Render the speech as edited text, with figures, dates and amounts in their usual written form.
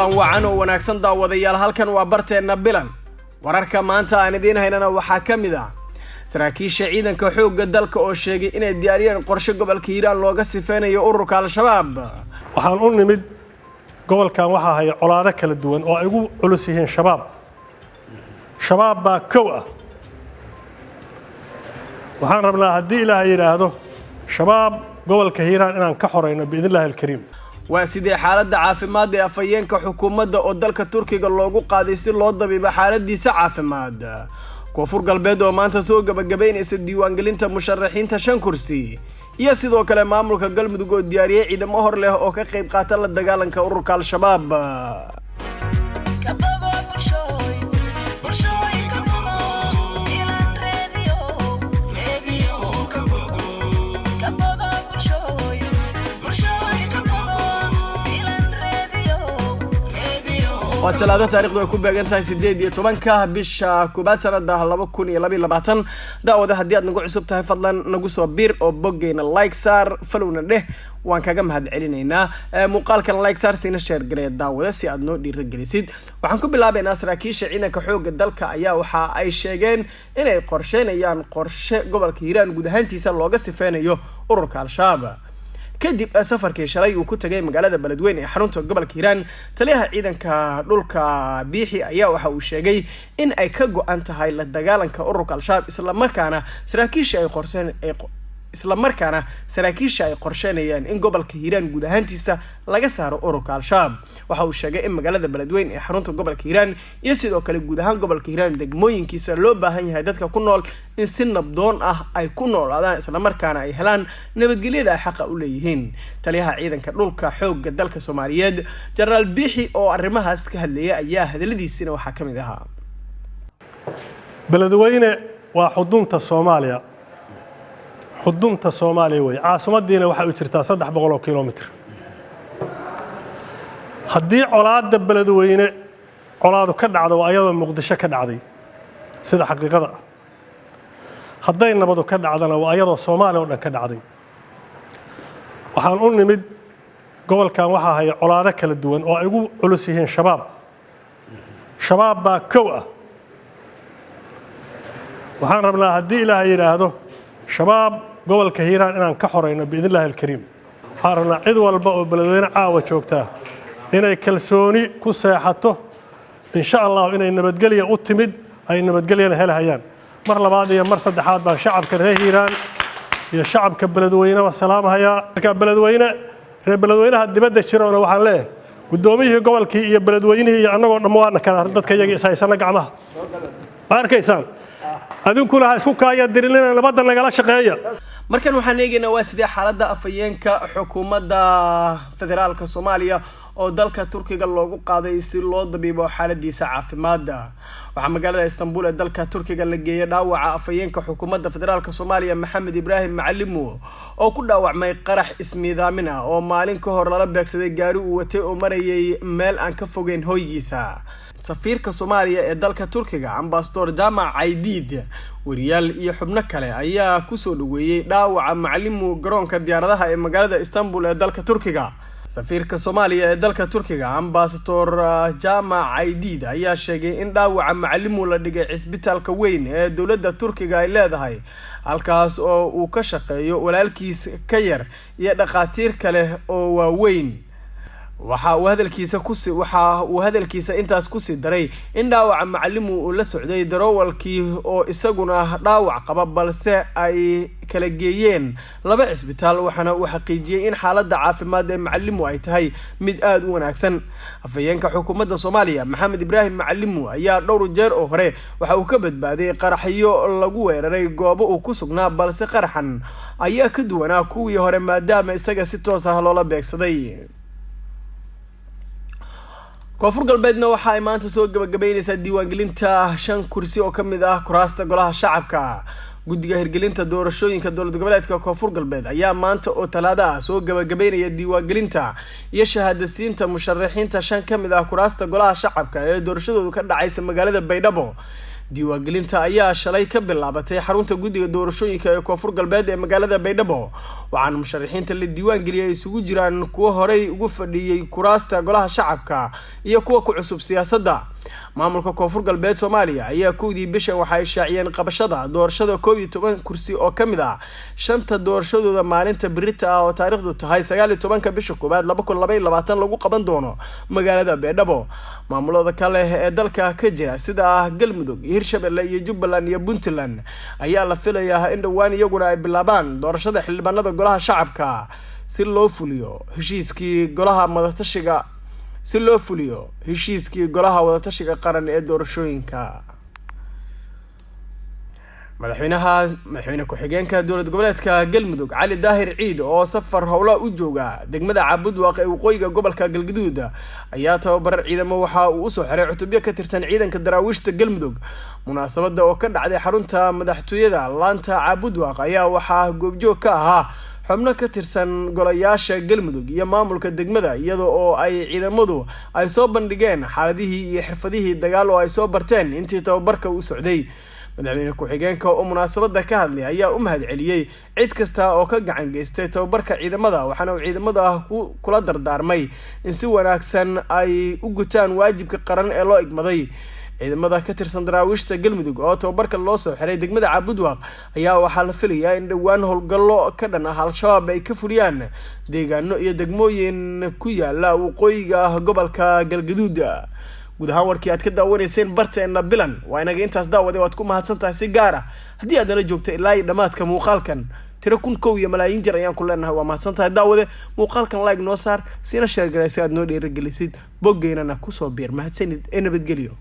kulan wacan oo wanaagsan daawadayaal halkan waa barteena bilan wararka maanta aan idiin haynana waxaa kamid ah saraakiisha ciidanka xoogga dalka oo sheegay inay diyaariyeen qorshe gobolka Hiiraan looga sifeynayo ururka al-shabaab waxaan u nimid gobolkan waxa hay colaado kala duwan oo ay ugu culus yihiin shabaab baa kow ah waxaan rabnaa haddii ilaahay yiraahdo shabaab gobolka Hiiraan inaan ka xoreyno biidnillaahi alkariim waa sidee xaaladda caafimaad ee afayeenka xukuumadda oo dalka Turkiga loogu qaaday si loo dabiibo xaaladiisa caafimaad koonfur galbeed oo maanta soo gabagabeynaysa diiwaangelinta musharaxiinta 5 kursi iyo sidoo kale maamulka galmudug oo diyaariyay ciidamo hor leh oo ka qayb qaata la dagaalanka ururka al-shabaab وتلاقة تاريخ دو كوبا جنتاي سديد يتوانكا بيش كوبات سنة ده 2022 داود هديات نقول عصبتها فضلا نقول بير أو بوجينا لايك صار فلونا ده وان كجم هاد علينا مقال كان لايك صار سينا شير جريد داود سيادنو دي رجلسيد وحنكون بلعب ناس راكيش عينا كحوج الدلك أيا وحا أي شيئين إن قرشين أيام قرش قبل كيران جود هنتي سلوجا سفين يو أورك على الشعب kadib safarkii shalay uu ku tagay magaalada Beledweyne ee xarunta gobolka Hiiraan taliyaha ciidanka dhulka Biixi ayaa waxa uu sheegay in ay ka go'an tahay la dagaalanka ururka al-shabaab isla markaana saraakiisha ay qorsheynayaan in gobolka Hiiraan guud ahaantiisa laga saaro ururka al-shabaab waxa uu sheegay in magaalada Beledweyne ee xarunta gobolka Hiiraan iyo sidoo kale guud ahaan gobolka Hiiraan degmooyinkiisa loo baahan yahay dadka ku nool in si nabdoon ah ay ku noolaadaan isla markaana ay helaan nabadgelyada xaq u leeyihiin taliyaha ciidanka dhulka xoogga dalka Soomaaliyeed General Biixi oo arrimahaas ka hadlayay ayaa hadaladiisina waxa kamid ahaa Beledweyne waa xudunta Soomaaliya xudunta Soomaaliya way caasimadiina waxa u jirtaa 300 kiiloomitir haddii colaadda Beledweyne colaadu ka dhacdo waa ayadoo Muqdisho ka dhacday sida xaqiiqada hadday nabadu ka dhacdana waa ayadoo Soomaaliya oo dhan ka dhacday waxaan u nimid gobolkan waxa hay colaado kala duwan oo ay ugu culus yihiin shabaab baa kow ah waxaan rabnaa haddii ilaahay yiraahdo shabaab gobolka Hiiraan inaan ka xoreyno biidnillaahi alkariim waxaan rabnaa cid walba oo Beledweyne caawa joogta inay kalsooni ku seexato insha Allah inay nabadgelyo u timid ay nabadgelyana helayaan mar labaad iyo mar saddexaad baan shacabka reer Hiiraan iyo shacabka Beledweyne wa salaamaya marka Beledweynaha dibadda jiroona waxaan leeyahay gudoomiyihii gobolkii iyo Beledweynihii iyo anagoo dhammaan kana dadka iyaga isaysana gacmaha arkaysan adinkuna isku kaaya dirilina nabadda nagala shaqeeya markan waxaan eegaynaa waa sidee xaaladda afayeenka xukuumadda federaalka Soomaaliya oo dalka Turkiga loogu qaaday si loo dabiibo xaaladiisa caafimaad waxa magaalada Istanbul ee dalka Turkiga la geeyay dhaawaca afayeenka xukuumadda federaalka Soomaaliya Maxamed Ibrahim Macalimo oo ku dhaawacmay qarax ismiidaamin ah oo maalin ka hor lala beegsaday gaari uu watay oo marayay meel aan ka fogeyn hoygiisa safiirka Soomaaliya ee dalka Turkiga ambassador Jamac Aydid wariyaal iyo xubno kale ayaa ku soo dhaweeyay dhaawaca Macalimo garoonka diyaaradaha ee magaalada Istanbul ee dalka Turkiga safiirka Soomaaliya ee dalka Turkiga ambassador Jamac Aydid ayaa sheegay in dhaawaca Macalimo la dhigay isbitaalka weyn ee dawladda Turkiga ay leedahay halkaas oo uu ka shaqeeyo walaalkiis ka yar iyo dhaqaatiir kale oo waaweyn waxa uu hadalkiisa intaas ku sii daray in dhaawaca Macalimo uu la socday darawalkii oo isaguna dhaawac qaba balse ay kala geeyeen laba isbitaal waxana uu xaqiijiyay in xaaladda caafimaad ee Macalimo ay tahay mid aad u wanaagsan afayeenka xukuumadda Soomaaliya Maxamed Ibrahim Macalimo ayaa dhowr jeer oo hore waxa uu ka badbaaday qaraxyo lagu weeraray goobo uu ku sugnaa balse qaraxan ayaa ka duwanaa kuwii hore maadaama isaga si toos ah loola beegsaday koonfur galbeedna waxa ay maanta soo gabagabeynaysaa diiwaangelinta 5 kursi oo kamid ah kuraasta golaha shacabka guddiga hirgelinta doorashooyinka dowlad goboleedka koonfur galbeed ayaa maanta oo talaado ah soo gabagabeynaya diiwaangelinta iyo shahaadasiinta musharaxiinta 5 kamid ah kuraasta golaha shacabka ee doorashadoodu ka dhacaysa magaalada Baydhabo diiwaangelinta ayaa shalay ka bilaabatay xarunta guddiga doorashooyinka ee Koonfur Galbeed ee magaalada Baydhabo waxaana musharaxiinta la diiwaangeliyay isugu jiraan kuwa horey ugu fadhiyay kuraasta golaha shacabka iyo kuwa ku cusub siyaasadda maamulka Koonfur Galbeed Soomaaliya ayaa koodii bisha waxay shaaciyeen qabashada doorashada 12 kursi oo kamid ah shanta doorashadooda maalinta berita ah oo taariikhdu tahay 19 bisha koobaad 2022 lagu qaban doono magaalada Baydhabo maamulada kale ee dalka ka jira sida Galmudug, Hirshabelle iyo Jubbaland iyo Puntland ayaa la filayaa in dhawaan iyaguna ay bilaabaan doorashada xildhibaanada golaha shacabka si loo fuliyo heshiiskii golaha wadatashiga qaran ee doorashooyinka madaxweyne ku-xigeenka dowlad goboleedka Galmudug Cali Daahir Ciid oo safar howla u jooga degmada Caabudwaaq ee waqooyiga gobolka Galgaduud ayaa tababar ciidamo waxa uu soo xiray cutubyo ka tirsan ciidanka daraawiishta Galmudug munaasabada oo ka dhacday xarunta madaxtooyada laanta Caabudwaaq ayaa waxa goobjoog ka ahaa xubno ka tirsan golayaasha Galmudug iyo maamulka degmada iyadoo oo ay ciidamadu ay soo bandhigeen xaaladihii iyo xirfadihii dagaal oo ay soo barteen intii tababarka uu socday madaxweyne ku-xigeenka oo munaasabada ka hadlay ayaa u mahadceliyay cid kasta oo ka gacan geystay tababarka ciidamada waxaana uu ciidamada kula dardaarmay in si wanaagsan ay u gutaan waajibka qaran ee loo igmaday ciidamada ka tirsan daraawiishta Galmudug oo tababarka loo soo xiray degmada Caabudwaaq ayaa waxaa la filayaa in dhawaan howlgallo ka dhan ah al-shabaab ay ka fuliyaan deegaano iyo degmooyin ku yaala waqooyiga gobolka Galgaduud guud ahaan warkii aad ka daawanayseen barteena bilan waa inaga intaas daawaday waad ku mahadsantahay si gaar ah haddii aad nala joogto ilaa dhamaadka muuqaalkan tiro 1,000 iyo malaayiin jeer ayaan ku leenahay waa mahadsantahay daawade muuqaalkan like noo saar sina share galaysid aad noo dhiirigelisid boggeynana ku soo biir mahadsanid ee nabadgelyo